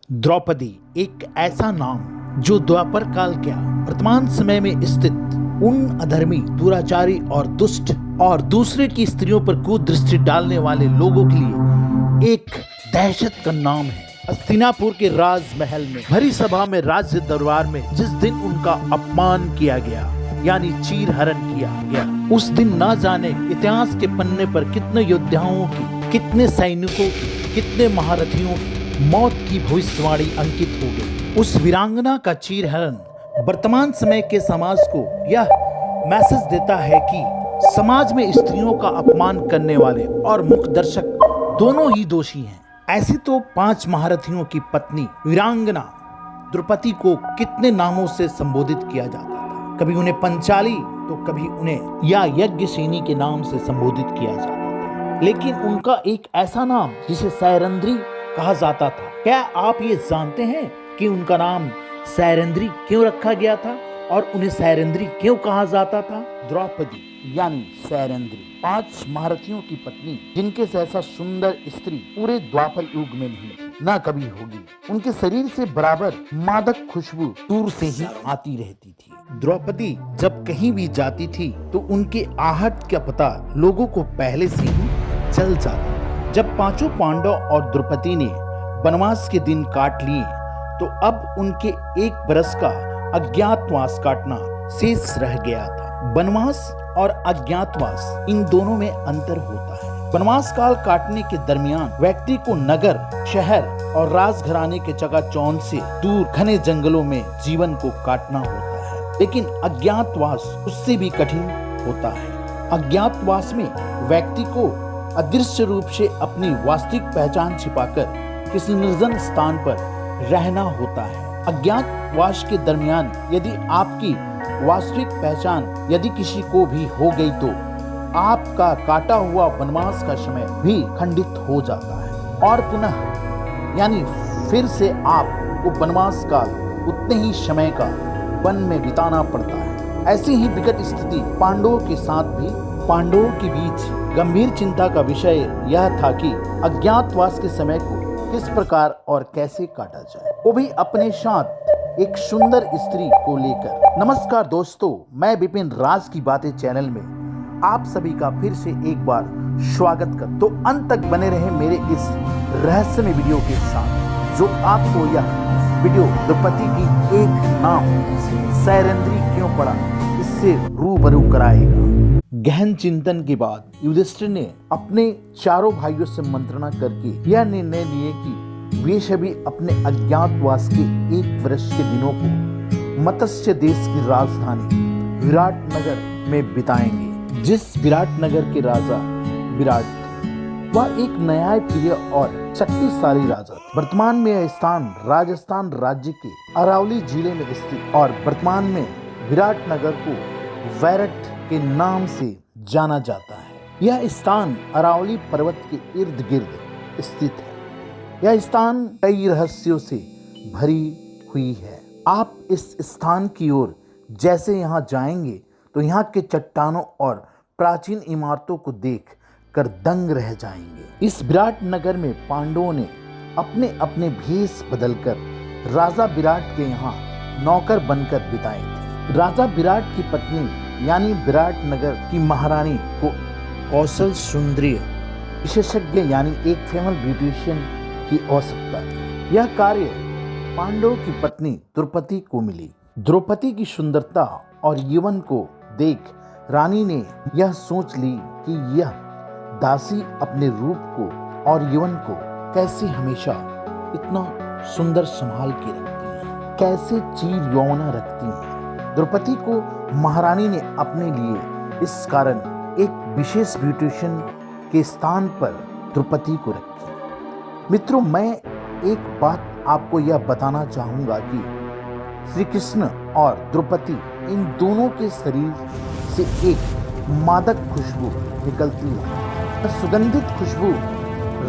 द्रौपदी एक ऐसा नाम जो द्वापर काल क्या वर्तमान समय में स्थित उन अधर्मी, दुराचारी और दुष्ट और दूसरे की स्त्रियों पर कुदृष्टि डालने वाले लोगों के लिए एक दहशत का नाम है। हस्तिनापुर के राजमहल में भरी सभा में राज्य दरबार में जिस दिन उनका अपमान किया गया यानी चीर हरण किया गया, उस दिन ना जाने इतिहास के पन्ने पर कितने योद्धाओं की, कितने सैनिकों की, कितने महारथियों की मौत की भविष्यवाणी अंकित हो गई। उस वीरांगना का चीर हरण वर्तमान समय के समाज को यह मैसेज देता है कि समाज में स्त्रियों का अपमान करने वाले और मुख्य दर्शक दोनों ही दोषी हैं। ऐसी तो 5 महारथियों की पत्नी वीरांगना द्रौपदी को कितने नामों से संबोधित किया जाता था। कभी उन्हें पंचाली तो कभी उन्हें या यज्ञसेनी के नाम से संबोधित किया जाता था, लेकिन उनका एक ऐसा नाम जिसे सैरंध्री कहा जाता था। क्या आप ये जानते हैं कि उनका नाम सैरंध्री क्यों रखा गया था और उन्हें सैरंध्री क्यों कहा जाता था? द्रौपदी यानी सैरंध्री 5 महारथियों की पत्नी, जिनके जैसा सुंदर स्त्री पूरे द्वापर युग में नहीं थी, ना कभी होगी। उनके शरीर से बराबर मादक खुशबू दूर से ही आती रहती थी। द्रौपदी जब कहीं भी जाती थी तो उनके आहट का पता लोगों को पहले से ही चल जाता। जब 5 पांडव और द्रौपदी ने वनवास के दिन काट लिए तो अब उनके 1 बरस का अज्ञातवास काटना शेष रह गया था। वनवास और अज्ञातवास इन दोनों में अंतर होता है। वनवास काल काटने के दरमियान व्यक्ति को नगर, शहर और राजघराने के चकाचौंध से दूर घने जंगलों में जीवन को काटना होता है, लेकिन अज्ञातवास उससे भी कठिन होता है। अज्ञातवास में व्यक्ति को अदृश्य रूप से अपनी वास्तविक पहचान छिपाकर किसी निर्जन स्थान पर रहना होता है। अज्ञातवास के दरमियान यदि आपकी वास्तविक पहचान यदि किसी को भी हो गई तो आपका काटा हुआ वनवास का समय भी खंडित हो जाता है और पुनः यानी फिर से आपको वनवास काल उतने ही समय का वन में बिताना पड़ता है। ऐसी ही विकट स्थिति पांडवों के साथ भी। पांडवों के बीच गंभीर चिंता का विषय यह था कि अज्ञातवास के समय को किस प्रकार और कैसे काटा जाए, वो भी अपने साथ एक सुंदर स्त्री को लेकर। नमस्कार दोस्तों, मैं विपिन राज की बातें चैनल में आप सभी का फिर से एक बार स्वागत कर। तो अंत तक बने रहे मेरे इस रहस्यमय वीडियो के साथ, जो आपको यह वीडियो द्रौपदी की एक नाम सैरंध्री क्यों पड़ा इससे रूबरू कराएगा। गहन चिंतन के बाद युधिष्ठिर ने अपने चारों भाइयों से मंत्रणा करके यह निर्णय लिए कि वे सभी अपने अज्ञातवास के 1 वर्ष के दिनों को मत्स्य देश की राजधानी विराट नगर में बिताएंगे। जिस विराट नगर के राजा विराट थे, वह एक न्यायप्रिय और शक्तिशाली राजा थे। वर्तमान में यह स्थान राजस्थान राज्य के अरावली जिले में स्थित और वर्तमान में विराट नगर को वैरट के नाम से जाना जाता है। यह स्थान अरावली पर्वत के इर्द गिर्द स्थित है। यह स्थान कई रहस्यों से भरी हुई है। आप इस स्थान की ओर जैसे यहाँ जाएंगे तो यहाँ के चट्टानों और प्राचीन इमारतों को देख कर दंग रह जाएंगे। इस विराट नगर में पांडवों ने अपने अपने भेष बदलकर राजा विराट के यहाँ नौकर बनकर बिताए थे। राजा विराट की पत्नी यानी विराट नगर की महारानी को कौशल सुंदरी विशेषज्ञ यानी एक फेमस ब्यूटिशियन की आवश्यकता थी। यह कार्य पांडवों की पत्नी द्रौपदी को मिली। द्रौपदी की सुंदरता और यौवन को देख रानी ने यह सोच ली कि यह दासी अपने रूप को और यौवन को कैसे हमेशा इतना सुंदर संभाल के रखती है, कैसे चीर यौवना रखती है। द्रौपदी को महारानी ने अपने लिए इस कारण एक विशेष ब्यूटिशियन के स्थान पर द्रौपदी को रखी। मित्रों, मैं एक बात आपको यह बताना चाहूंगा कि श्री कृष्ण और द्रौपदी इन दोनों के शरीर से एक मादक खुशबू निकलती है। सुगंधित खुशबू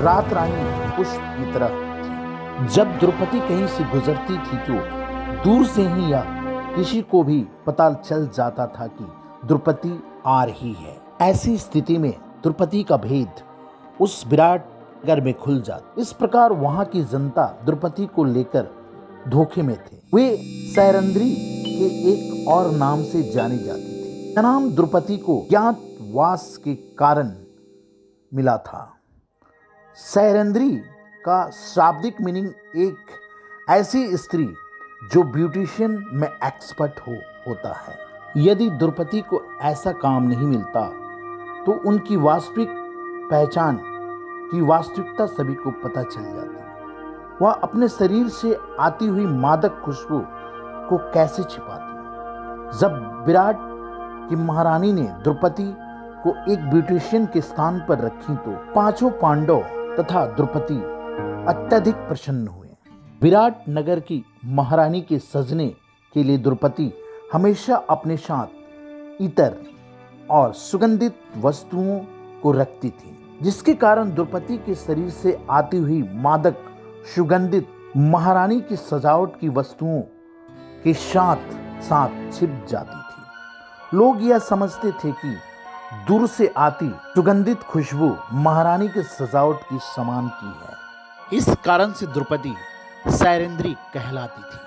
रात रानी पुष्प की तरह थी। जब द्रौपदी कहीं से गुजरती थी तो दूर से ही या किसी को भी पता चल जाता था कि द्रौपदी आ रही है। ऐसी स्थिति में द्रौपदी का भेद उस विराट घर में खुल जाती। इस प्रकार वहां की जनता द्रौपदी को लेकर धोखे में थे। वे सैरंध्री के एक और नाम से जानी जाती थी। यह नाम द्रौपदी को ज्ञातवास के कारण मिला था। सैरंध्री का शाब्दिक मीनिंग एक ऐसी स्त्री जो ब्यूटिशियन में एक्सपर्ट होता है। यदि द्रौपदी को ऐसा काम नहीं मिलता तो उनकी वास्तविक पहचान की वास्तविकता सभी को पता चल जाती। वह अपने शरीर से आती हुई मादक खुशबू को कैसे छिपाती। जब विराट की महारानी ने द्रौपदी को एक ब्यूटिशियन के स्थान पर रखी तो पांचों पांडव तथा द्रौपदी अत्यधिक प्रसन्न हुए। विराट नगर की महारानी के सजने के लिए द्रौपदी हमेशा अपने साथ इतर और सुगंधित वस्तुओं को रखती थी, जिसके कारण द्रौपदी के शरीर से आती हुई मादक सुगंधित महारानी की सजावट की वस्तुओं के साथ साथ छिप जाती थी। लोग यह समझते थे कि दूर से आती सुगंधित खुशबू महारानी की सजावट की समान की है। इस कारण से द्रौपदी सैरंध्री कहलाती थी।